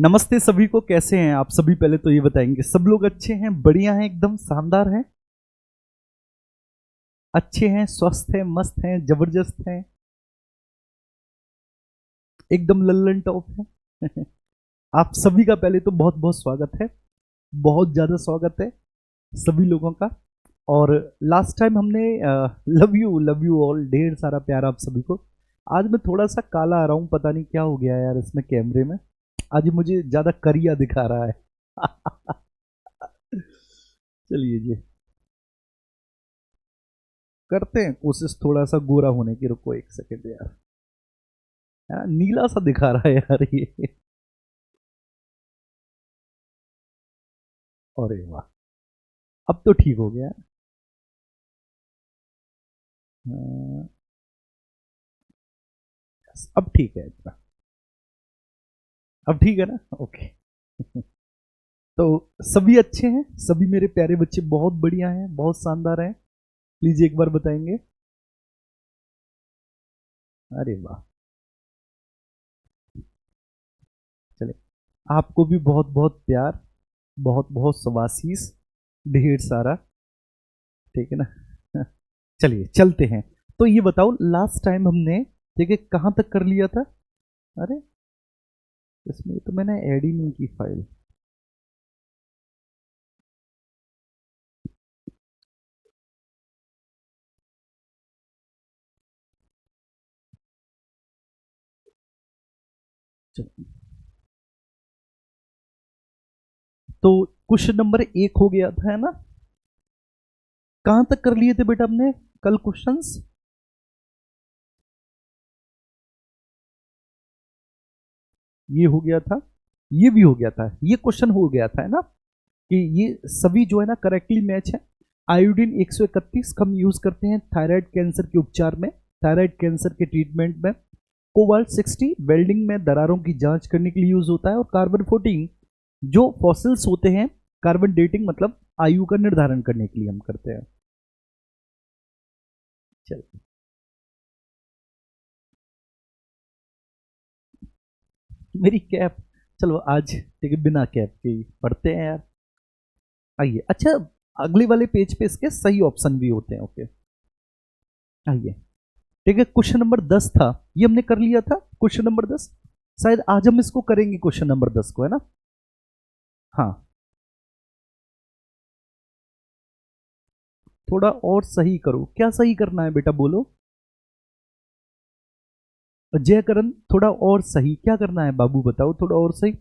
नमस्ते सभी को, कैसे हैं आप सभी? पहले तो ये बताएंगे सब लोग अच्छे हैं, बढ़िया हैं, एकदम शानदार हैं, अच्छे हैं, स्वस्थ हैं, मस्त हैं, जबरदस्त हैं, एकदम लल्लन टॉप है। आप सभी का पहले तो बहुत बहुत स्वागत है, बहुत ज़्यादा स्वागत है सभी लोगों का। और लास्ट टाइम हमने लव यू ऑल, ढेर सारा प्यार आप सभी को। आज मैं थोड़ा सा काला आ रहा हूँ, पता नहीं क्या हो गया यार इसमें कैमरे में, आज मुझे ज़्यादा करिया दिखा रहा है। चलिए जी, करते हैं कोशिश थोड़ा सा गोरा होने की। रुको एक सेकंड यार, नीला सा दिखा रहा है यार ये। अरे वाह, अब तो ठीक हो गया। हाँ, अब ठीक है इतना, अब ठीक है ना? ओके। तो सभी अच्छे हैं, सभी मेरे प्यारे बच्चे बहुत बढ़िया हैं, बहुत शानदार हैं। प्लीज एक बार बताएंगे। अरे वाह, चले, आपको भी बहुत बहुत प्यार, बहुत बहुत सवासीस, ढेर सारा, ठीक है ना? चलिए चलते हैं। तो ये बताओ, लास्ट टाइम हमने, ठीक है, कहाँ तक कर लिया था? अरे, इसमें तो मैंने ऐड ही नहीं की फाइल। चलो, तो क्वेश्चन नंबर 1 हो गया था, है ना? कहां तक कर लिए थे बेटा हमने कल क्वेश्चंस? ये हो गया था, ये भी हो गया था, ये क्वेश्चन हो गया था, है ना? कि ये सभी जो है ना करेक्टली मैच है। आयोडीन 131 हम यूज करते हैं थायराइड कैंसर के उपचार में, थायराइड कैंसर के ट्रीटमेंट में। कोबाल्ट 60 वेल्डिंग में दरारों की जांच करने के लिए यूज होता है। और कार्बन 14 जो फॉसिल्स होते हैं, कार्बन डेटिंग मतलब आयु का निर्धारण करने के लिए हम करते हैं। चलिए, मेरी कैप, चलो आज ठीक है, बिना कैप के ही पढ़ते हैं यार। आइए, अच्छा, अगले वाले पेज पे इसके सही ऑप्शन भी होते हैं। ओके, आइए, ठीक है, क्वेश्चन नंबर 10 था, ये हमने कर लिया था क्वेश्चन नंबर 10। शायद आज हम इसको करेंगे क्वेश्चन नंबर 10 को, है ना? हाँ, थोड़ा और सही करो, क्या सही करना है बेटा बोलो? जयकरण, थोड़ा और सही क्या करना है बाबू, बताओ थोड़ा और सही।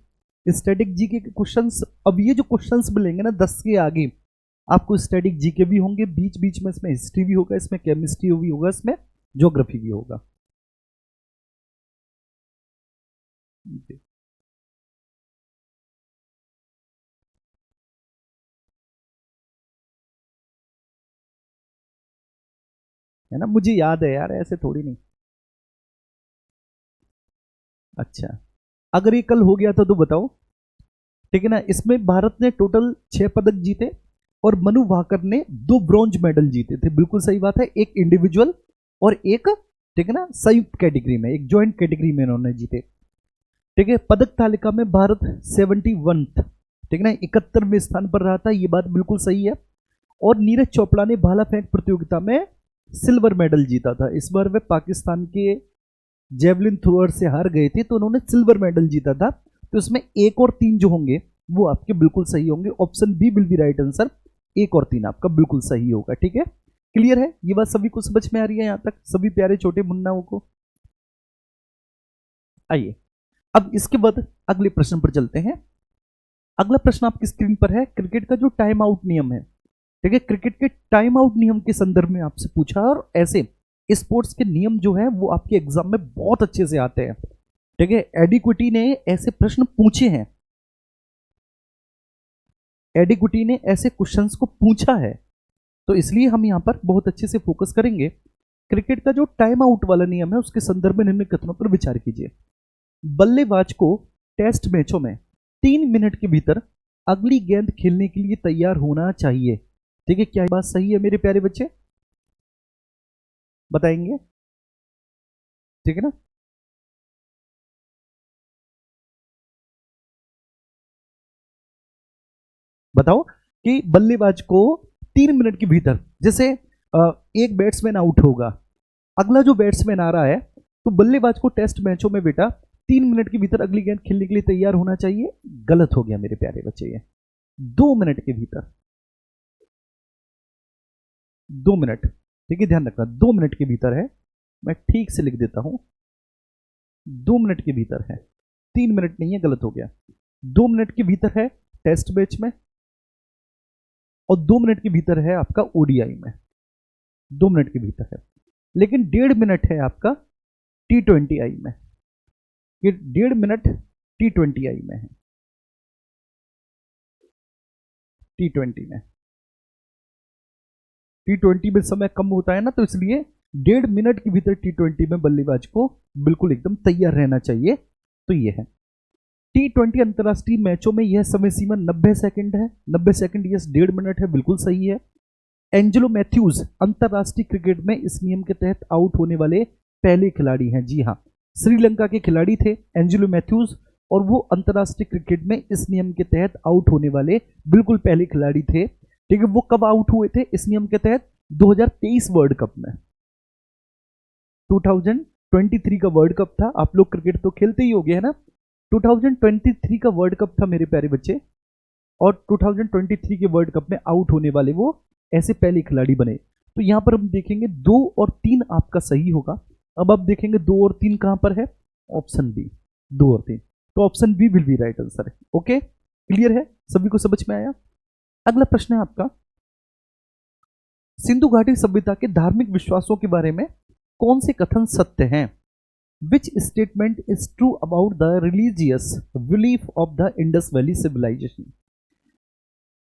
स्टैटिक जीके के क्वेश्चंस, अब ये जो क्वेश्चंस मिलेंगे ना 10 के आगे, आपको स्टैटिक जीके भी होंगे, बीच बीच में इसमें हिस्ट्री भी होगा, इसमें केमिस्ट्री भी होगा, इसमें ज्योग्राफी भी होगा। है ना, मुझे याद है यार, ऐसे थोड़ी नहीं। अच्छा, अगर ये कल हो गया था तो बताओ, ठीक है ना? इसमें भारत ने टोटल 6 पदक जीते और मनु भाकर ने 2 ब्रॉन्ज मेडल जीते थे। बिल्कुल सही बात है, एक इंडिविजुअल और एक, ठीक है ना, संयुक्त कैटेगरी में, एक ज्वाइंट कैटेगरी में इन्होंने जीते। ठीक है, पदक तालिका में भारत 71, ठीक है ना, 71वें स्थान पर रहा था, ये बात बिल्कुल सही है। और नीरज चोपड़ा ने भाला फेंक प्रतियोगिता में सिल्वर मेडल जीता था। इस बार वे पाकिस्तान के जेवलिन थ्रोअर से हार गए थे, तो उन्होंने सिल्वर मेडल जीता था। तो इसमें 1 और 3 जो होंगे वो आपके बिल्कुल सही होंगे। Option B will be right answer, 1 और 3 आपका बिल्कुल सही होगा। ठीक है, क्लियर है, ये बात सभी को समझ में आ रही है यहां तक, सभी प्यारे छोटे मुन्नाओं को? आइए, अब इसके बाद अगले प्रश्न पर चलते हैं। अगला प्रश्न आपकी स्क्रीन पर है, क्रिकेट का जो टाइम आउट नियम है, ठीक है, क्रिकेट के टाइम आउट नियम के संदर्भ में आपसे पूछा। और ऐसे स्पोर्ट्स के नियम जो है वो आपके एग्जाम में बहुत अच्छे से आते हैं। ठीक है, एडिक्विटी ने ऐसे प्रश्न पूछे हैं, एडिक्विटी ने ऐसे क्वेश्चंस को पूछा है, तो इसलिए हम यहां पर बहुत अच्छे से फोकस करेंगे। क्रिकेट का जो टाइम आउट वाला नियम है उसके संदर्भ में निम्न कथनों पर विचार कीजिए। बल्लेबाज को टेस्ट मैचों में 3 मिनट के भीतर अगली गेंद खेलने के लिए तैयार होना चाहिए। ठीक है, क्या बात सही है मेरे प्यारे बच्चे? बताएंगे, ठीक है ना? बताओ कि बल्लेबाज को 3 मिनट के भीतर, जैसे एक बैट्समैन आउट होगा, अगला जो बैट्समैन आ रहा है, तो बल्लेबाज को टेस्ट मैचों में बेटा 3 मिनट के भीतर अगली गेंद खेलने के लिए तैयार होना चाहिए। गलत हो गया मेरे प्यारे बच्चे, ये 2 मिनट के भीतर, 2 मिनट, ठीक है, ध्यान रखना 2 मिनट के भीतर है। मैं ठीक से लिख देता हूं, 2 मिनट के भीतर है, 3 मिनट नहीं है, गलत हो गया। 2 मिनट के भीतर है टेस्ट मैच में, और 2 मिनट के भीतर है आपका ओडीआई में, 2 मिनट के भीतर है। लेकिन 1.5 मिनट है आपका T20I में, ये 1.5 मिनट T20I में है, T20 में, T20 में समय कम होता है ना, तो इसलिए 1.5 मिनट के भीतर T20 में बल्लेबाज को बिल्कुल एकदम तैयार रहना चाहिए। तो ये है T20 अंतरराष्ट्रीय मैचों में यह समय सीमा 90 सेकंड है। 90 सेकंड, यस, 1.5 मिनट है, बिल्कुल सही है। एंजेलो मैथ्यूज अंतरराष्ट्रीय क्रिकेट में इस नियम के तहत आउट होने वाले पहले खिलाड़ी हैं। जी हाँ, श्रीलंका के खिलाड़ी थे एंजेलो मैथ्यूज, और वो अंतरराष्ट्रीय क्रिकेट में इस नियम के तहत आउट होने वाले बिल्कुल पहले खिलाड़ी थे। ठीक है, वो कब आउट हुए थे इस नियम के तहत? 2023 वर्ल्ड कप में, 2023 का वर्ल्ड कप था। आप लोग क्रिकेट तो खेलते ही हो गए है ना। 2023 का वर्ल्ड कप था मेरे प्यारे बच्चे, और 2023 के वर्ल्ड कप में आउट होने वाले वो ऐसे पहले खिलाड़ी बने। तो यहां पर हम देखेंगे 2 और 3 आपका सही होगा। अब आप देखेंगे 2 और 3 कहां पर है? ऑप्शन बी, 2 और 3, तो option B will be right answer. Okay, clear है, सभी को समझ में आया? अगला प्रश्न है आपका, सिंधु घाटी सभ्यता के धार्मिक विश्वासों के बारे में कौन से कथन सत्य हैं? Which statement is true about the religious belief of the Indus Valley civilization?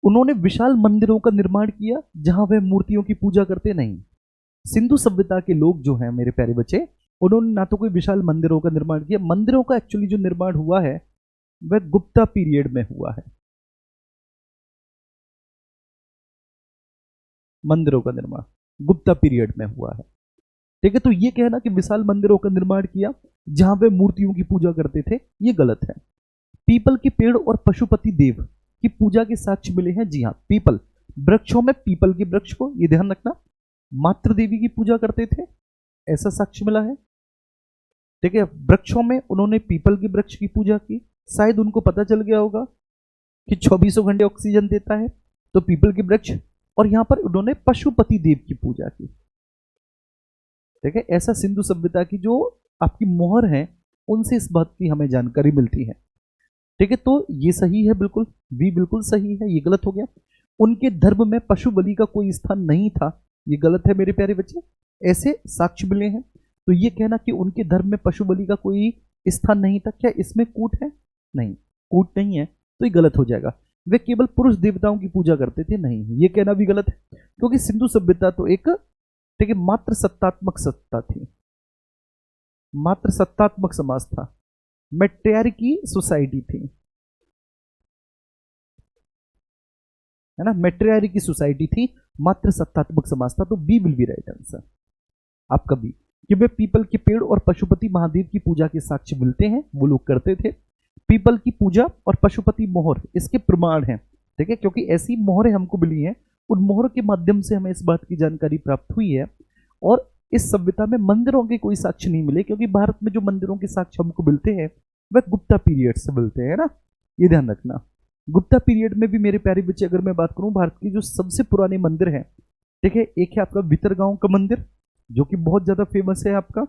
उन्होंने विशाल मंदिरों का निर्माण किया जहां वह मूर्तियों की पूजा करते नहीं। सिंधु सभ्यता के लोग जो हैं मेरे प्यारे बच्चे, उन्होंने ना तो कोई विशाल मंदिरों का निर्माण किया, मंदिरों का एक्चुअली जो निर्माण हुआ है वह गुप्ता पीरियड में हुआ है। मंदिरों का निर्माण गुप्ता पीरियड में हुआ है। ठीक है, तो ये कहना कि विशाल मंदिरों का निर्माण किया जहां वे मूर्तियों की पूजा करते थे, ये गलत है। पीपल के पेड़ और पशुपति देव की पूजा के साक्ष्य मिले हैं। जी हाँ, पीपल, वृक्षों में पीपल के वृक्ष को, ये ध्यान रखना, मातृ देवी की पूजा करते थे, ऐसा साक्ष्य मिला है। ठीक है, वृक्षों में उन्होंने पीपल के वृक्ष की पूजा की। शायद उनको पता चल गया होगा कि 24 घंटे ऑक्सीजन देता है, तो पीपल के वृक्ष, और यहां पर उन्होंने पशुपति देव की पूजा की। ठीक है, ऐसा सिंधु सभ्यता की जो आपकी मोहर है उनसे इस बात की हमें जानकारी मिलती है। ठीक है, तो ये सही है, बिल्कुल बी बिल्कुल सही है, ये गलत हो गया। उनके धर्म में पशु बलि का कोई स्थान नहीं था, ये गलत है मेरे प्यारे बच्चे, ऐसे साक्ष्य मिले हैं। तो ये कहना कि उनके धर्म में पशु बलि का कोई स्थान नहीं था, क्या इसमें कूट है? नहीं, कूट नहीं है, तो ये गलत हो जाएगा। वे केवल पुरुष देवताओं की पूजा करते थे, नहीं, ये कहना भी गलत है, क्योंकि सिंधु सभ्यता तो एक, ठीक है, मात्र सत्तात्मक सत्ता थी, मात्र सत्तात्मक समाज था, मैट्रियार्की सोसाइटी थी, है ना, मैट्रियार्की सोसाइटी थी, मात्र सत्तात्मक समाज था। तो B will be right answer आपका बी, कि वे पीपल के पेड़ और पशुपति महादेव की पूजा के साक्ष्य मिलते हैं, वो लोग करते थे। पीपल की पूजा और पशुपति मोहर इसके प्रमाण हैं। ठीक है, क्योंकि ऐसी मोहरें हमको मिली हैं, उन मोहर के माध्यम से हमें इस बात की जानकारी प्राप्त हुई है। और इस सभ्यता में मंदिरों के कोई साक्ष्य नहीं मिले, क्योंकि भारत में जो मंदिरों के साक्ष्य हमको मिलते हैं वह गुप्ता पीरियड से मिलते हैं ना, ये ध्यान रखना। गुप्ता पीरियड में भी मेरे प्यारे बच्चे, अगर मैं बात करूं, भारत के जो सबसे पुराने मंदिर हैं, ठीक है, एक है आपका भितरगांव का मंदिर जो कि बहुत ज्यादा फेमस है आपका,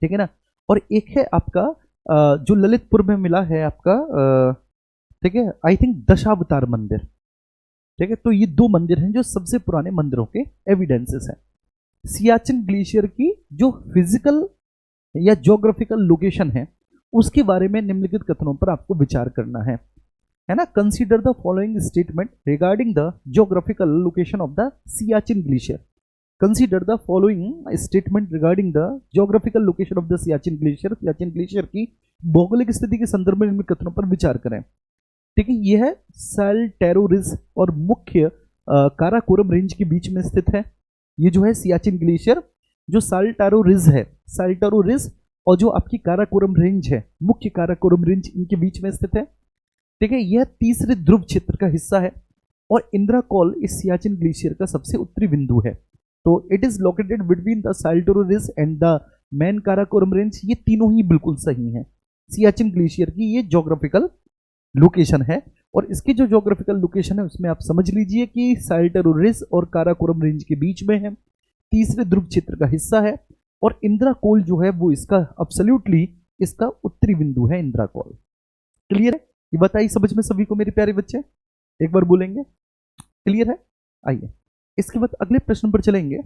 ठीक है ना, और एक है आपका जो ललितपुर में मिला है आपका, ठीक है, आई थिंक दशावतार मंदिर। ठीक है, तो ये 2 मंदिर हैं जो सबसे पुराने मंदिरों के एविडेंसेस हैं। सियाचिन ग्लेशियर की जो फिजिकल या ज्योग्राफिकल लोकेशन है उसके बारे में निम्नलिखित कथनों पर आपको विचार करना है ना। Consider the following statement regarding the geographical location of the Siachen glacier. Consider the following statement regarding the geographical location of the Siachen glacier. Siachen glacier की भौगोलिक स्थिति के संदर्भ में निम्नलिखित कथनों पर विचार करें। ठीक है, यह है साल्टेरो रिज और मुख्य काराकोरम रेंज के बीच में स्थित है। ये जो है सियाचिन ग्लेशियर, जो साल्टेरो रिज है, साल्टेरो रिज और जो आपकी काराकोरम रेंज है, मुख्य काराकोरम रेंज, इनके बीच में स्थित है। ठीक है, यह तीसरे ध्रुव क्षेत्र का हिस्सा है और इंदिरा कॉल इस सियाचिन ग्लेशियर का सबसे उत्तरी बिंदु है। तो it is located between the Saltoro ridge and the man Karakoram range. ये तीनों ही बिल्कुल सही हैं। सियाचिन ग्लेशियर की ये ज्योग्राफिकल लोकेशन है और इसकी जो ज्योग्राफिकल लोकेशन है उसमें आप समझ लीजिए कि साल्टोरो रिज और काराकोरम रेंज के बीच में है, तीसरे ध्रुव क्षेत्र का हिस्सा है और इंदिरा कोल जो है वो इसका अब्सोल्युटली इसका उत्तरी बिंदु है इंदिरा कॉल। क्लियर है? ये बताइए समझ में सभी को मेरे प्यारे बच्चे, एक बार बोलेंगे क्लियर है? आइए इसके बाद अगले प्रश्न पर चलेंगे।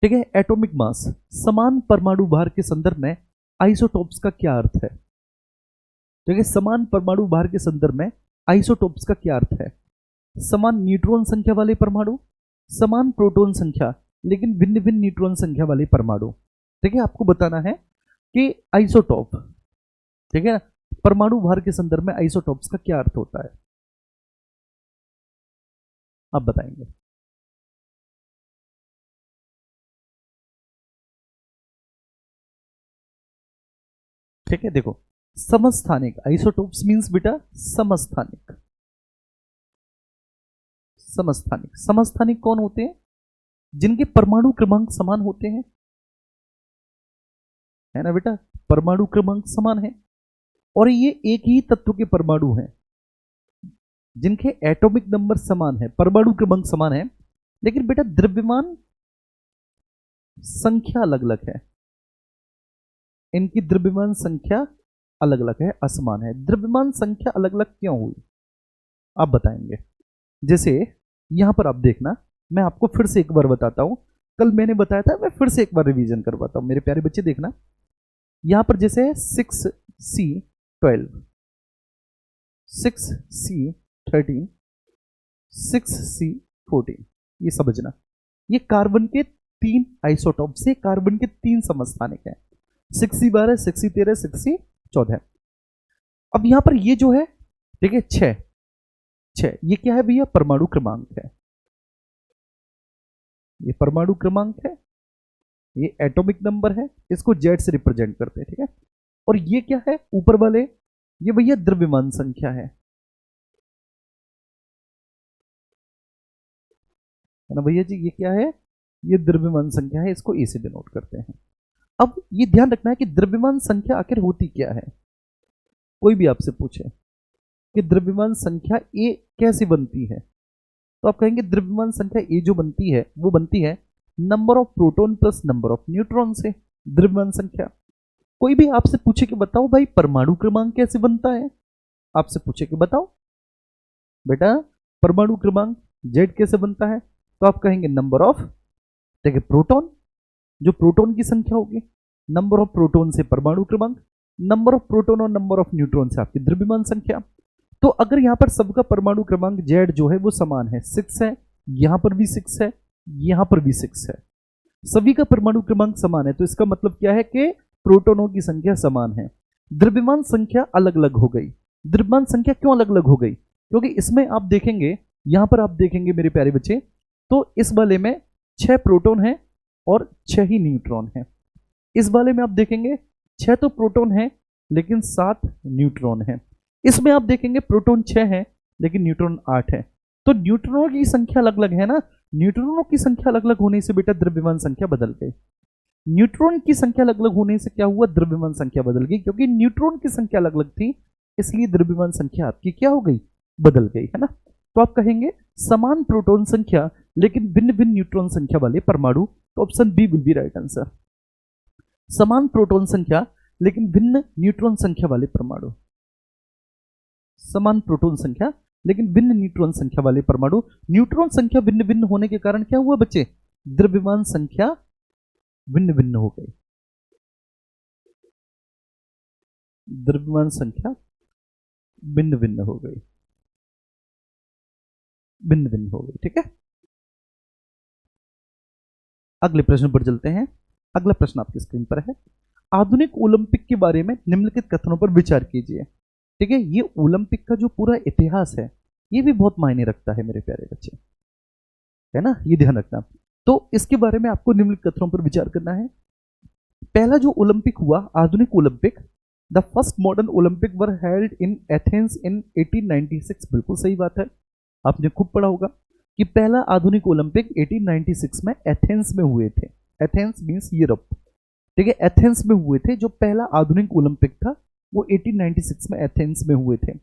ठीक है, एटॉमिक मास, समान परमाणु भार के संदर्भ में आइसोटोप्स का क्या अर्थ है? ठीक है, समान परमाणु भार के संदर्भ में आइसोटोप्स का क्या अर्थ है? समान न्यूट्रॉन संख्या वाले परमाणु, समान प्रोटॉन संख्या लेकिन भिन्न भिन्न न्यूट्रॉन संख्या वाले परमाणु। ठीक है, आपको बताना है कि आइसोटोप, ठीक है, परमाणु भार के संदर्भ में आइसोटोप्स का क्या अर्थ होता है, आप बताएंगे। ठीक है, देखो समस्थानिक, आइसोटोप्स मींस बेटा समस्थानिक। समस्थानिक, समस्थानिक कौन होते हैं? जिनके परमाणु क्रमांक समान होते हैं, है ना बेटा, परमाणु क्रमांक समान है और ये एक ही तत्व के परमाणु हैं जिनके एटॉमिक नंबर समान है, परमाणु क्रमांक समान है, लेकिन बेटा द्रव्यमान संख्या अलग अलग है। इनकी द्रव्यमान संख्या अलग अलग है, असमान है। द्रव्यमान संख्या अलग अलग क्यों हुई, आप बताएंगे। जैसे यहां पर आप देखना, मैं आपको फिर से एक बार बताता हूं, कल मैंने बताया था, मैं फिर से एक बार रिवीजन करवाता हूं मेरे प्यारे बच्चे। देखना यहां पर जैसे 6C12, 6C13, 6C14, ये समझना, ये कार्बन के 3 आइसोटोप से कार्बन के 3 समस्थानिक हैं, 6C12, 6C13, 6C14। अब यहां पर ये जो है, ठीक है, 6, ये क्या है भैया? परमाणु क्रमांक है। ये परमाणु क्रमांक है, ये एटॉमिक नंबर है, इसको जेड से रिप्रेजेंट करते हैं। ठीक है, और ये क्या है ऊपर वाले? ये भैया द्रव्यमान संख्या है ना भैया जी? ये क्या है? ये द्रव्यमान संख्या है, इसको ए से डिनोट करते हैं। अब ये ध्यान रखना है कि द्रव्यमान संख्या आखिर होती क्या है। कोई भी आपसे पूछे कि द्रव्यमान संख्या ए कैसे बनती है, तो आप कहेंगे द्रव्यमान संख्या ए जो बनती है वो बनती है number of proton plus number of neutron से। द्रव्यमान संख्या, कोई भी आपसे पूछे कि बताओ भाई परमाणु क्रमांक कैसे बनता है, आपसे पूछे कि बताओ बेटा परमाणु क्रमांक जेड कैसे बनता है, तो आप कहेंगे नंबर ऑफ, देखिए प्रोटॉन, जो प्रोटॉन की संख्या होगी, नंबर ऑफ प्रोटॉन से परमाणु क्रमांक, नंबर ऑफ प्रोटॉन और नंबर ऑफ न्यूट्रॉन से आपकी द्रव्यमान संख्या। तो अगर यहां पर सबका परमाणु क्रमांक जेड जो है वो समान है, 6 है, यहां पर भी 6 है, यहां पर भी 6 है, सभी का परमाणु क्रमांक समान है, तो इसका मतलब क्या है कि प्रोटॉनों की संख्या समान है। द्रव्यमान संख्या अलग अलग हो गई। द्रव्यमान संख्या क्यों अलग अलग हो गई? क्योंकि इसमें आप देखेंगे, यहां पर आप देखेंगे मेरे प्यारे बच्चे, तो इस वाले में 6 प्रोटॉन है और 6 ही न्यूट्रॉन है। इस वाले में आप देखेंगे 6 तो प्रोटॉन है लेकिन 7 न्यूट्रॉन है। इसमें आप देखेंगे प्रोटॉन 6 है लेकिन न्यूट्रॉन 8 है। तो न्यूट्रॉनों की संख्या अलग अलग है ना, न्यूट्रॉनों की संख्या अलग अलग होने से बेटा द्रव्यमान संख्या बदल गई। न्यूट्रॉन की संख्या अलग अलग होने से क्या हुआ? द्रव्यमान संख्या बदल गई, क्योंकि न्यूट्रॉन की संख्या अलग अलग थी इसलिए द्रव्यमान संख्या आपकी क्या हो गई? बदल गई, है ना। तो आप कहेंगे समान प्रोटॉन संख्या लेकिन भिन्न भिन्न न्यूट्रॉन संख्या वाले परमाणु, तो option B will be right answer. समान प्रोटॉन संख्या लेकिन भिन्न न्यूट्रॉन संख्या वाले परमाणु, समान प्रोटॉन संख्या लेकिन भिन्न न्यूट्रॉन संख्या वाले परमाणु। न्यूट्रॉन संख्या भिन्न भिन्न होने के कारण क्या हुआ बच्चे? द्रव्यमान संख्या भिन्न भिन्न हो गई, द्रव्यमान संख्या भिन्न भिन्न हो गई, भिन्न भिन्न हो गई। ठीक है, अगले प्रश्न पर चलते हैं। अगला प्रश्न आपकी स्क्रीन पर है। आधुनिक ओलंपिक के बारे में निम्नलिखित कथनों पर विचार कीजिए। ठीक है, ये ओलंपिक का जो पूरा इतिहास है ये भी बहुत मायने रखता है मेरे प्यारे बच्चे, है ना, ये ध्यान रखना। तो इसके बारे में आपको निम्नलिखित कथनों पर विचार करना है। पहला जो ओलंपिक हुआ, आधुनिक Olympic, the first modern Olympic were held in Athens in 1896। बिल्कुल सही बात है, आपने खूब पढ़ा होगा कि पहला आधुनिक ओलंपिक 1896 में एथेंस में हुए थे। एथेंस मींस यूरोप, ठीक है, एथेंस में हुए थे। जो पहला आधुनिक ओलंपिक था वो 1896 में एथेंस में हुए थे।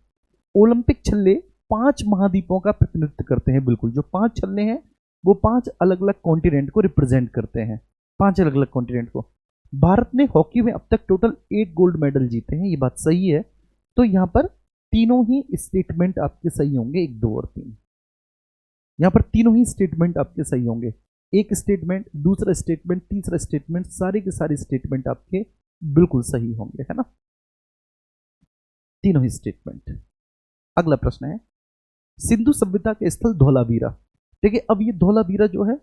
ओलंपिक छल्ले 5 महाद्वीपों का प्रतिनिधित्व करते हैं। बिल्कुल, जो 5 छल्ले हैं वो 5 अलग अलग कॉन्टिनेंट को रिप्रेजेंट करते हैं, 5 अलग अलग कॉन्टिनेंट को। भारत ने हॉकी में अब तक टोटल 8 गोल्ड मेडल जीते हैं, ये बात सही है। तो यहां पर तीनों ही स्टेटमेंट आपके सही होंगे, 1, 2 और 3। यहां पर तीनों ही स्टेटमेंट आपके सही होंगे। एक स्टेटमेंट, दूसरा स्टेटमेंट, तीसरा स्टेटमेंट, सारे के सारे स्टेटमेंट आपके बिल्कुल सही होंगे, है ना, तीनों ही स्टेटमेंट। अगला प्रश्न है, सिंधु सभ्यता के स्थल धौलावीरा। ठीक है, अब ये धौलावीरा जो है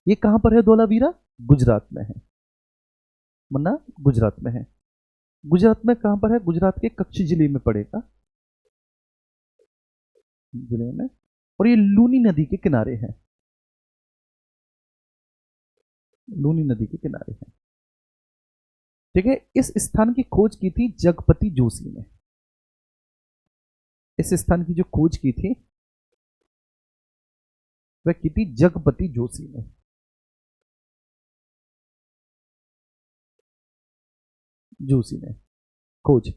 ये कहां पर है? धौलावीरा गुजरात में है, वरना गुजरात में है। गुजरात में कहां पर है? गुजरात के कच्छ जिले में पड़ेगा, जिले में। और ये लूनी नदी के किनारे है, लूनी नदी के किनारे है। ठीक है, इस स्थान की खोज की थी जगपति जोशी ने। इस स्थान की जो खोज की थी वह की थी जगपति जोशी ने। जोशी ने खोज,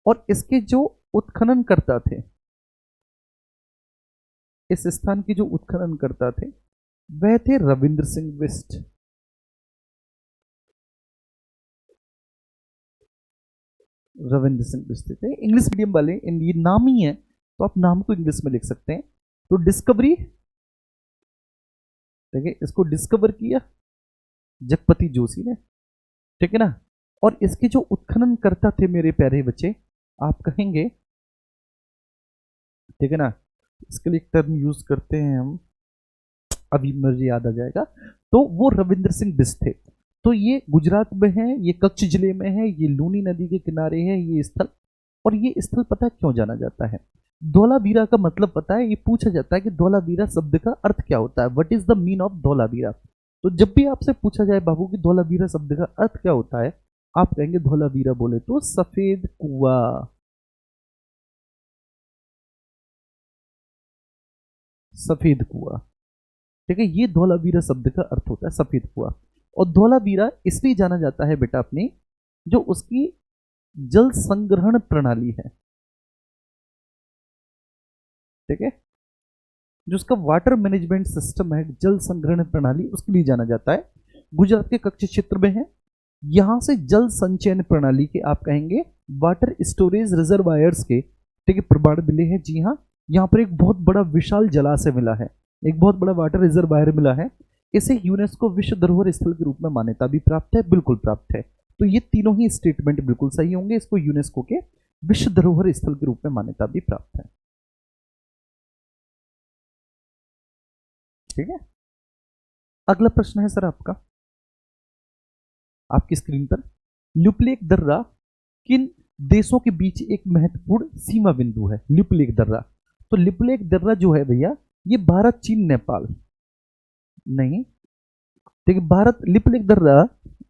और इसके जो उत्खनन करता थे, इस स्थान की जो उत्खनन करता थे वह थे रविंद्र सिंह बिष्ट। रविंद्र सिंह बिष्ट थे। इंग्लिश मीडियम वाले ये नाम ही है तो आप नाम को इंग्लिश में लिख सकते हैं। तो डिस्कवरी, देखिए इसको डिस्कवर किया जगपति जोशी ने, ठीक है ना। और इसके जो उत्खनन करता थे मेरे प्यारे बच्चे, आप कहेंगे, ठीक है ना, इसके लिए एक टर्म यूज करते हैं हम, अभी मुझे याद आ जाएगा। तो वो रविंद्र सिंह बिष्ट थे। तो ये गुजरात में है, ये कच्छ जिले में है, ये लूनी नदी के किनारे है ये स्थल। और ये स्थल पता है क्यों जाना जाता है? धौलावीरा का मतलब पता है? ये पूछा जाता है कि धौलावीरा शब्द का अर्थ क्या होता है, what is the mean of Dholavira. तो जब भी आपसे पूछा जाए बाबू कि धौलावीरा शब्द का अर्थ क्या होता है, आप कहेंगे धौलावीरा बोले तो सफेद कुआं, सफेद कुआं। ठीक है, ये धौलावीरा शब्द का अर्थ होता है सफेद कुआं। और धौलावीरा इसलिए जाना जाता है बेटा अपनी, जो उसकी जल संग्रहण प्रणाली है, ठीक है, जो उसका वाटर मैनेजमेंट सिस्टम है, जल संग्रहण प्रणाली, उसके लिए जाना जाता है। गुजरात के कच्छ क्षेत्र में है। यहां से जल संचयन प्रणाली के आप कहेंगे वाटर स्टोरेज रिजर्वायर्स के, ठीक है, प्रमाण मिले हैं। जी हाँ, यहां पर एक बहुत बड़ा विशाल जलाशय मिला है, एक बहुत बड़ा वाटर रिजर्वायर मिला है। इसे यूनेस्को विश्व धरोहर स्थल के रूप में मान्यता भी प्राप्त है, बिल्कुल प्राप्त है। तो ये तीनों ही स्टेटमेंट बिल्कुल सही होंगे, इसको यूनेस्को के विश्व धरोहर स्थल के रूप में मान्यता भी प्राप्त है। ठीक है, अगला प्रश्न है सर आपका, आपकी स्क्रीन पर, ल्यूपलेक दर्रा किन देशों के बीच एक महत्वपूर्ण सीमा बिंदु है? ल्यूपलेक दर्रा, तो ल्यूपलेक दर्रा जो है भैया ये भारत, चीन, नेपाल नहीं, ठीक है, भारत, ल्यूपलेक दर्रा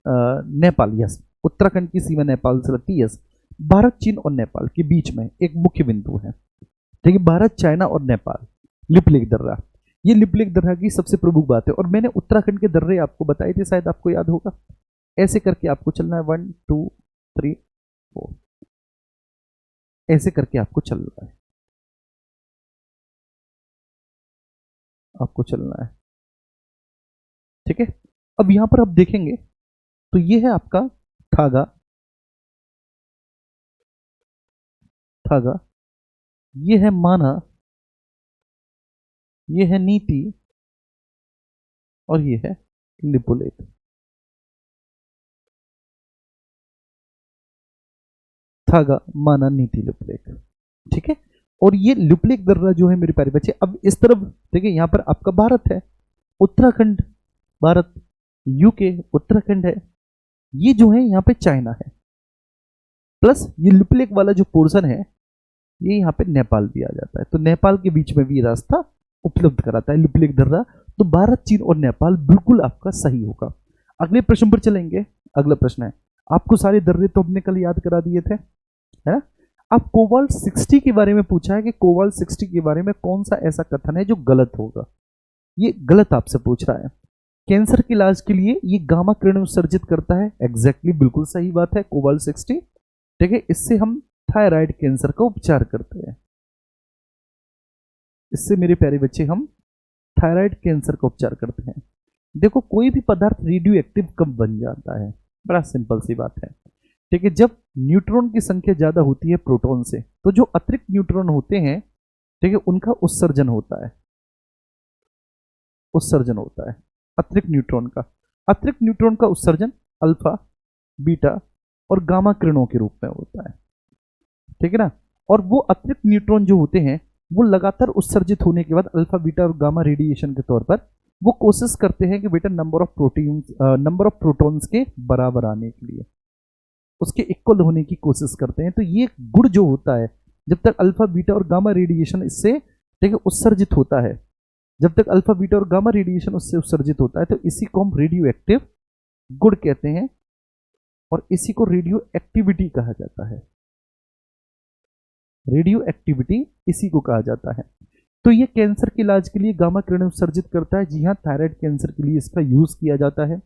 नेपाल, यस, उत्तराखंड की सीमा नेपाल से लगती है, यस। भारत, चीन और नेपाल के बीच में एक मुख्य बिंदु है, ठीक है, भारत, चाइना और नेपाल, ल्यूपलेक दर्रा। ये ल्यूपलेक दर्रा की सबसे प्रमुख बात है। और मैंने उत्तराखंड के दर्रे आपको बताए थे, शायद आपको याद होगा। ऐसे करके आपको चलना है, 1 2 3 4, ऐसे करके आपको चलना है, आपको चलना है, ठीक है। अब यहां पर आप देखेंगे तो ये है आपका थागा, थागा, ये है माना, ये है नीति और ये है लिपुलेख। थागा, माना, नीति, लिपुलेख, ठीक है। और ये लिपुलेख दर्रा जो है मेरे प्यारे बच्चे, अब इस तरफ देखिए, यहां पर आपका भारत है, उत्तराखंड भारत, यूके उत्तराखंड है, ये जो है यहाँ पे चाइना है, प्लस ये लिपुलेख वाला जो पोर्शन है ये यहाँ पे नेपाल भी आ जाता है। तो नेपाल के बीच में भी रास्ता उपलब्ध कराता है लिपुलेख दर्रा। तो भारत, चीन और नेपाल बिल्कुल आपका सही होगा। अगले प्रश्न पर चलेंगे। अगला प्रश्न है, आपको सारे दर्रे तो हमने कल याद करा दिए थे, है ना। अब कोबाल्ट 60 के बारे में पूछा है कि कोबाल्ट 60 के बारे में कौन सा ऐसा कथन है जो गलत होगा। ये गलत आपसे पूछ रहा है। कैंसर के इलाज के लिए ये गामा किरण उत्सर्जित करता है, एग्जैक्टली बिल्कुल सही बात है, कोबाल्ट 60। ठीक है, इससे हम थायराइड कैंसर का उपचार करते हैं। इससे मेरे प्यारे बच्चे हम थायराइड कैंसर का उपचार करते हैं। देखो, कोई भी पदार्थ रेडियो एक्टिव कब बन जाता है, बड़ा सिंपल सी बात है। ठीक है, जब न्यूट्रॉन की संख्या ज्यादा होती है प्रोटॉन से, तो जो अतिरिक्त न्यूट्रॉन होते हैं, ठीक है, उनका उत्सर्जन होता है। उत्सर्जन होता है अतिरिक्त न्यूट्रॉन का। अतिरिक्त न्यूट्रॉन का उत्सर्जन अल्फा, बीटा और गामा किरणों के रूप में होता है। ठीक है ना। और वो अतिरिक्त न्यूट्रॉन जो होते हैं वो लगातार उत्सर्जित होने के बाद अल्फा, बीटा और गामा रेडिएशन के तौर पर वो कोशिश करते हैं कि बेटा नंबर ऑफ प्रोटॉन्स के बराबर आने के लिए, उसके इक्वल होने की कोशिश करते हैं। तो ये गुण जो होता है, जब तक अल्फा, बीटा और गामा रेडिएशन इससे, ठीक है, उत्सर्जित होता है, जब तक अल्फा, बीटा और गामा रेडिएशन उससे उत्सर्जित होता है, तो इसी को हम रेडियो एक्टिव गुण कहते हैं और इसी को रेडियो एक्टिविटी कहा जाता है। रेडियो एक्टिविटी इसी को कहा जाता है। तो ये कैंसर के इलाज के लिए गामा किरण उत्सर्जित करता है। जी हाँ, थायराइड कैंसर के लिए इसका यूज किया जाता है।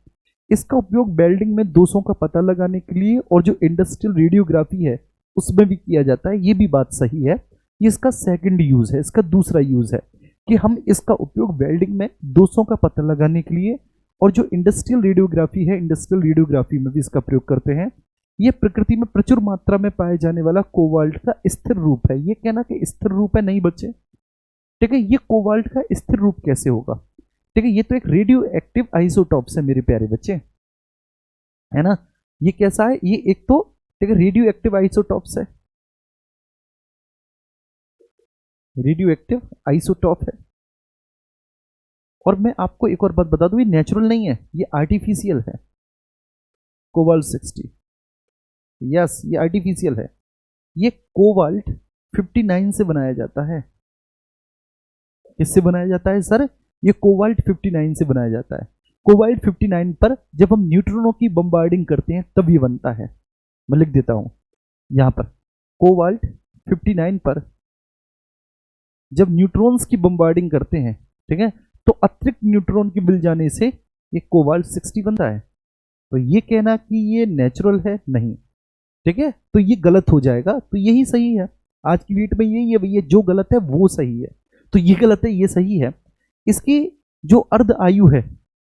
इसका उपयोग वेल्डिंग में दोषों का पता लगाने के लिए और जो इंडस्ट्रियल रेडियोग्राफी है उसमें भी किया जाता है। ये भी बात सही है। ये इसका सेकंड यूज है, इसका दूसरा यूज है कि हम इसका उपयोग वेल्डिंग में दोषों का पता लगाने के लिए और जो इंडस्ट्रियल रेडियोग्राफी है, इंडस्ट्रियल रेडियोग्राफी में भी इसका प्रयोग करते हैं। ये प्रकृति में प्रचुर मात्रा में पाए जाने वाला कोबाल्ट का स्थिर रूप है। ये कहना कि स्थिर रूप है नहीं बच्चे, ठीक है। ये कोबाल्ट का स्थिर रूप कैसे होगा, ठीक है। ये तो एक रेडियो एक्टिव आइसोटॉप्स है मेरे प्यारे बच्चे, है ना। ये कैसा है, ये एक तो, ठीक है, रेडियो एक्टिव आइसोटॉप्स है, रेडियो एक्टिव आइसोटॉप है। और मैं आपको एक और बात बता दूं, ये नेचुरल नहीं है, ये आर्टिफिशियल है। कोबाल्ट 60, यस, ये आर्टिफिशियल है। ये कोबाल्ट 59 से बनाया जाता है। किससे बनाया जाता है सर? ये कोबाल्ट 59 से बनाया जाता है। कोबाल्ट 59 पर जब हम न्यूट्रॉनों की बम्बार्डिंग करते हैं तब ये बनता है। मैं लिख देता हूं यहां पर, कोबाल्ट 59 पर जब न्यूट्रॉन्स की बम्बार्डिंग करते हैं, ठीक है, तो अतिरिक्त न्यूट्रॉन के मिल जाने से ये कोबाल्ट 60 बनता है। तो ये कहना कि ये नेचुरल है, नहीं, ठीक है, तो ये गलत हो जाएगा। तो यही सही है, आज की डेट में यही है भैया, जो गलत है वो सही है। तो ये गलत है, ये सही है। इसकी जो अर्ध आयु है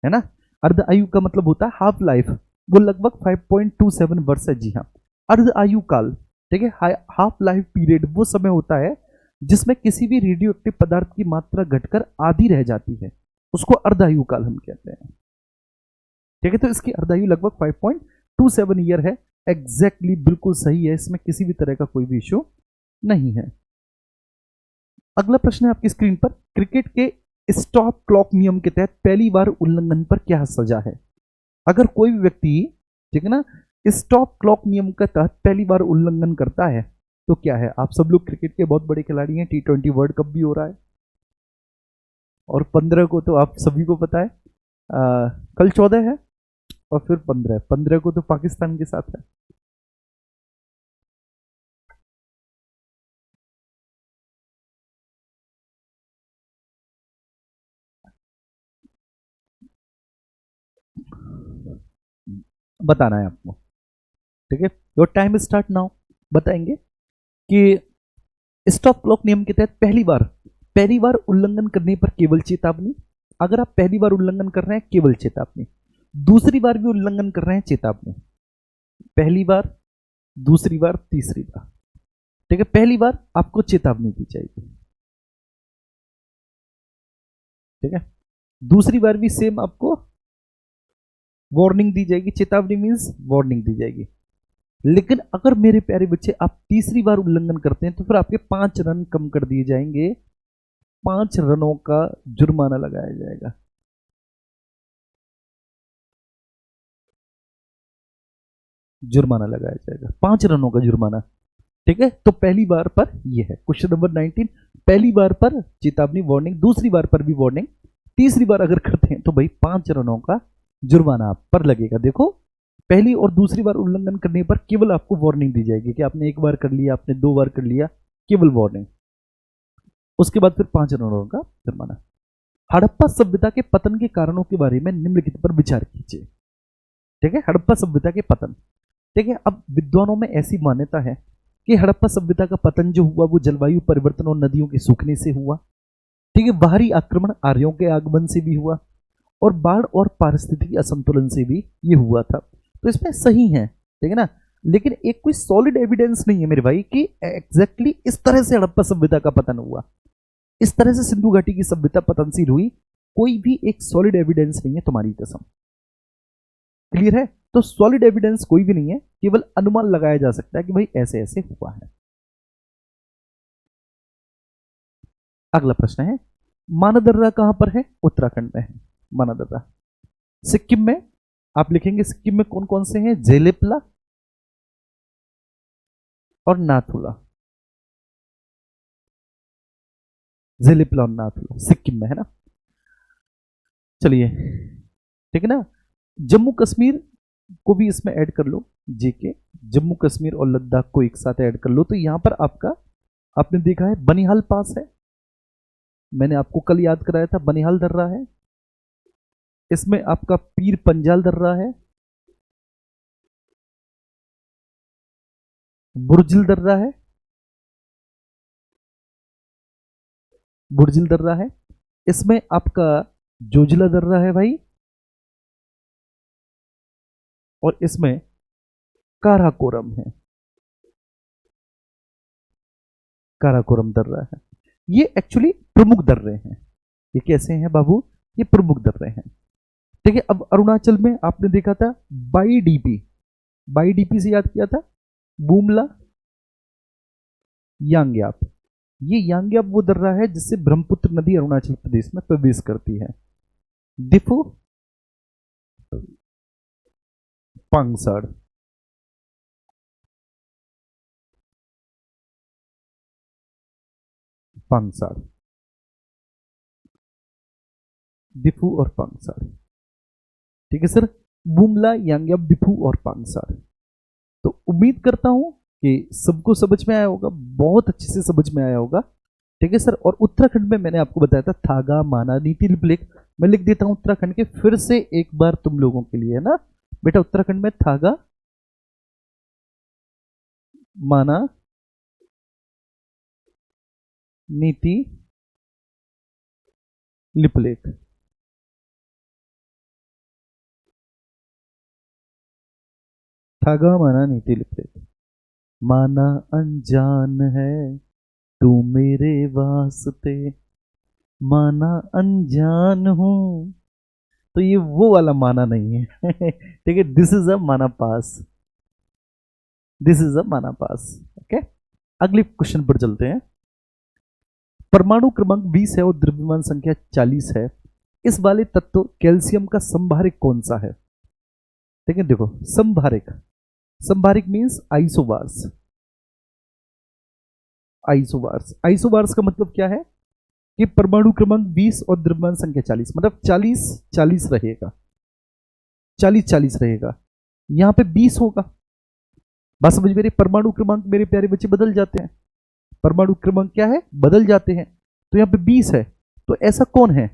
ना, अर्ध आयु का मतलब होता है हाफ लाइफ, वो लगभग 5.27 वर्ष है। जी हाँ, अर्ध आयु काल, ठीक है, हाफ लाइफ पीरियड वो समय होता है जिसमें किसी भी रेडियो एक्टिव पदार्थ की मात्रा घटकर आधी रह जाती है, उसको अर्ध आयु काल हम कहते हैं। ठीक है, तो इसकी अर्ध आयु लगभग 5.27 ईयर है। एग्जैक्टली बिल्कुल सही है, इसमें किसी भी तरह का कोई भी इश्यू नहीं है। अगला प्रश्न है आपकी स्क्रीन पर, क्रिकेट के स्टॉप क्लॉक नियम के तहत पहली बार उल्लंघन पर क्या सजा है? अगर कोई भी व्यक्ति, ठीक है ना, स्टॉप क्लॉक नियम के तहत पहली बार उल्लंघन करता है तो क्या है? आप सब लोग क्रिकेट के बहुत बड़े खिलाड़ी हैं, T20 वर्ल्ड कप भी हो रहा है और 15 को तो आप सभी को पता है, कल 14 है और फिर 15 को तो पाकिस्तान के साथ है। बताना है आपको, ठीक है, योर टाइम स्टार्ट नाउ। बताएंगे कि स्टॉप क्लॉक नियम के तहत पहली बार उल्लंघन करने पर केवल चेतावनी। अगर आप पहली बार उल्लंघन कर रहे हैं केवल चेतावनी, दूसरी बार भी उल्लंघन कर रहे हैं चेतावनी। पहली बार, दूसरी बार, तीसरी बार, ठीक है, पहली बार आपको चेतावनी दी जाएगी, ठीक है, दूसरी बार भी सेम आपको वार्निंग दी जाएगी। चेतावनी मीन्स वार्निंग दी जाएगी। लेकिन अगर मेरे प्यारे बच्चे आप तीसरी बार उल्लंघन करते हैं तो फिर आपके 5 रन कम कर दिए जाएंगे, 5 रनों का जुर्माना लगाया जाएगा। जुर्माना लगाया जाएगा, 5 रनों का जुर्माना, ठीक है। तो पहली बार पर यह है क्वेश्चन नंबर 19, पहली बार पर चेतावनी वार्निंग, दूसरी बार पर भी वार्निंग, तीसरी बार अगर करते हैं तो भाई 5 रनों का जुर्माना आप पर लगेगा। देखो पहली और दूसरी बार उल्लंघन करने पर केवल आपको वार्निंग दी जाएगी कि आपने एक बार कर लिया, आपने 2 बार कर लिया, केवल वार्निंग। उसके बाद फिर 5 करोड़ का जुर्माना। हड़प्पा सभ्यता के पतन के कारणों के बारे में निम्नलिखित पर विचार कीजिए। ठीक है, हड़प्पा सभ्यता के पतन। ठीक है, अब विद्वानों में ऐसी मान्यता है कि हड़प्पा सभ्यता का पतन जो हुआ वो जलवायु परिवर्तन और नदियों के सूखने से हुआ। ठीक है, बाहरी आक्रमण आर्यों के आगमन से भी हुआ और बाढ़ और पारिस्थितिकी असंतुलन से भी ये हुआ था। तो इसमें सही है, ठीक है ना, लेकिन एक कोई सॉलिड एविडेंस नहीं है मेरे भाई कि एग्जैक्टली इस तरह से हड़प्पा सभ्यता का पतन हुआ, इस तरह से सिंधु घाटी की सभ्यता पतनशील हुई। कोई भी एक सॉलिड एविडेंस नहीं है, तुम्हारी कसम। क्लियर है? तो सॉलिड एविडेंस कोई भी नहीं है, केवल अनुमान लगाया जा सकता है कि भाई ऐसे ऐसे हुआ है। अगला प्रश्न है, मानादर्रा कहां पर है? उत्तराखंड में है मानादर्रा। सिक्किम में आप लिखेंगे, सिक्किम में कौन कौन से हैं? जेलेपला और नाथुला। जेलेपला और नाथुला सिक्किम में है ना। चलिए, ठीक है ना। जम्मू कश्मीर को भी इसमें ऐड कर लो, जेके, जम्मू कश्मीर और लद्दाख को एक साथ ऐड कर लो। तो यहां पर आपका, आपने देखा है बनिहाल पास है, मैंने आपको कल याद कराया था, बनिहाल दर्रा है। इसमें आपका पीर पंजाल दर्रा है, बुर्जिल दर्रा है, बुर्जिल दर्रा है। इसमें आपका जोजिला दर्रा है भाई, और इसमें काराकोरम है, काराकोरम दर्रा है। ये एक्चुअली प्रमुख दर्रे हैं। ये कैसे हैं बाबू? ये प्रमुख दर्रे हैं। ठीक है, अब अरुणाचल में आपने देखा था बाईडीपी, बाईडीपी से याद किया था, बूमला यांग्याप। ये यांग्याप वो दर्रा है जिससे ब्रह्मपुत्र नदी अरुणाचल प्रदेश में प्रवेश करती है। दिफू पांगसाड़, पांगसाड़, दिफू और पांगसाड़। ठीक है सर, बुमला, यांग्याप, दिफू और पांगसाड़। तो उम्मीद करता हूं कि सबको समझ में आया होगा, बहुत अच्छे से समझ में आया होगा। ठीक है सर, और उत्तराखंड में मैंने आपको बताया था थागा, माना, नीति, लिपलेख। मैं लिख देता हूं उत्तराखंड के फिर से एक बार तुम लोगों के लिए, है ना बेटा। उत्तराखंड में थागा, माना, नीति, लिपलेख। थागा, माना, नीति, लिपलेख। माना अनजान है तू मेरे वास्ते, माना अनजान हूं। तो ये वो वाला माना नहीं है ठीक है, दिस इज अ माना पास, दिस इज अ माना पास। ओके, अगले क्वेश्चन पर चलते हैं। परमाणु क्रमांक 20 है और द्रव्यमान संख्या 40 है। इस वाले तत्व कैल्शियम का संभारिक कौन सा है? ठीक है, देखो संभारिक, संभारिक मींस आइसोबार्स। आइसोबार्स, आइसोबार्स का मतलब क्या है कि परमाणु क्रमांक 20 और द्रव्यमान संख्या 40, मतलब 40 40 रहेगा, 40 40 रहेगा। यहां पे 20 होगा। बात समझ मेरे, परमाणु क्रमांक मेरे प्यारे बच्चे बदल जाते हैं, परमाणु क्रमांक क्या है? बदल जाते हैं। तो यहां पे 20 है, तो ऐसा कौन है?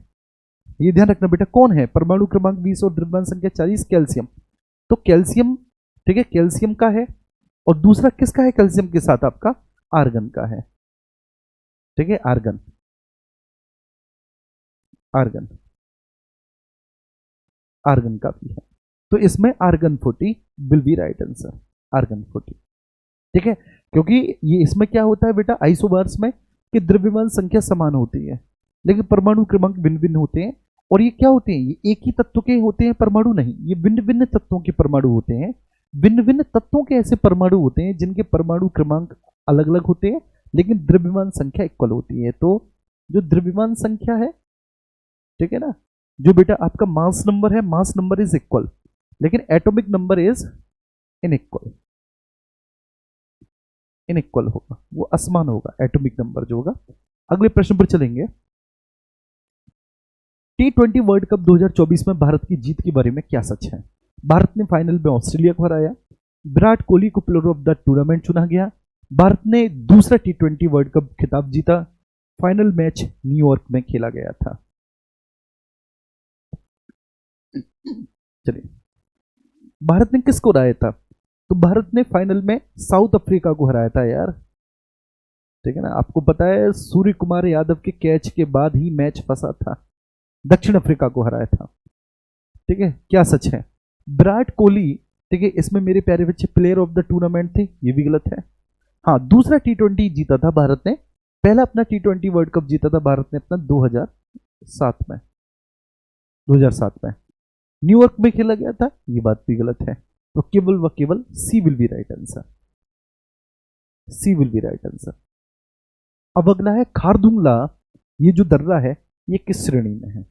ये ध्यान रखना बेटा, कौन है? परमाणु क्रमांक 20 और द्रव्यमान संख्या 40, कैल्शियम। तो कैल्शियम, ठीक है, कैल्शियम का है। और दूसरा किसका है कैल्शियम के साथ? आपका आर्गन का है। ठीक है, आर्गन, आर्गन, आर्गन का भी है। तो इसमें argon 40 will be right answer, argon 40। ठीक है, क्योंकि ये इसमें क्या होता है बेटा आइसोबार्स में, कि द्रव्यमान संख्या समान होती है लेकिन परमाणु क्रमांक भिन्न भिन्न होते हैं। और ये क्या होते हैं? ये एक ही तत्व के होते हैं परमाणु नहीं, ये भिन्न भिन्न तत्वों के परमाणु होते हैं। भिन्न भिन्न तत्वों के ऐसे परमाणु होते हैं जिनके परमाणु क्रमांक अलग अलग होते हैं लेकिन द्रव्यमान संख्या इक्वल होती है। तो जो द्रव्यमान संख्या है, ठीक है ना, जो बेटा आपका मास नंबर है, मास नंबर इज इक्वल, लेकिन atomic number is inequal, inequal होगा, वो असमान होगा एटॉमिक नंबर जो होगा। अगले प्रश्न पर चलेंगे। T20 वर्ल्ड कप 2024 में भारत की जीत के बारे में क्या सच है? भारत ने फाइनल में ऑस्ट्रेलिया को हराया। विराट कोहली को प्लेयर ऑफ द टूर्नामेंट चुना गया। भारत ने दूसरा T20 वर्ल्ड कप खिताब जीता। फाइनल मैच न्यूयॉर्क में खेला गया था। चलिए, भारत ने किसको हराया था? तो भारत ने फाइनल में साउथ अफ्रीका को हराया था यार। ठीक है ना, आपको पता है सूर्य कुमार यादव के कैच के बाद ही मैच फंसा था। दक्षिण अफ्रीका को हराया था। ठीक है, क्या सच है? विराट कोहली, ठीक है, इसमें मेरे प्यारे बच्चे प्लेयर ऑफ द टूर्नामेंट थे, ये भी गलत है। हाँ, दूसरा T20 जीता था भारत ने। पहला अपना T20 वर्ल्ड कप जीता था भारत ने अपना 2007 में। 2007 में न्यूयॉर्क में खेला गया था, ये बात भी गलत है। तो केवल व केवल C will be right answer. C will be right answer. अब अगला है खारदुंगला। ये जो दर्रा है ये किस श्रेणी में है?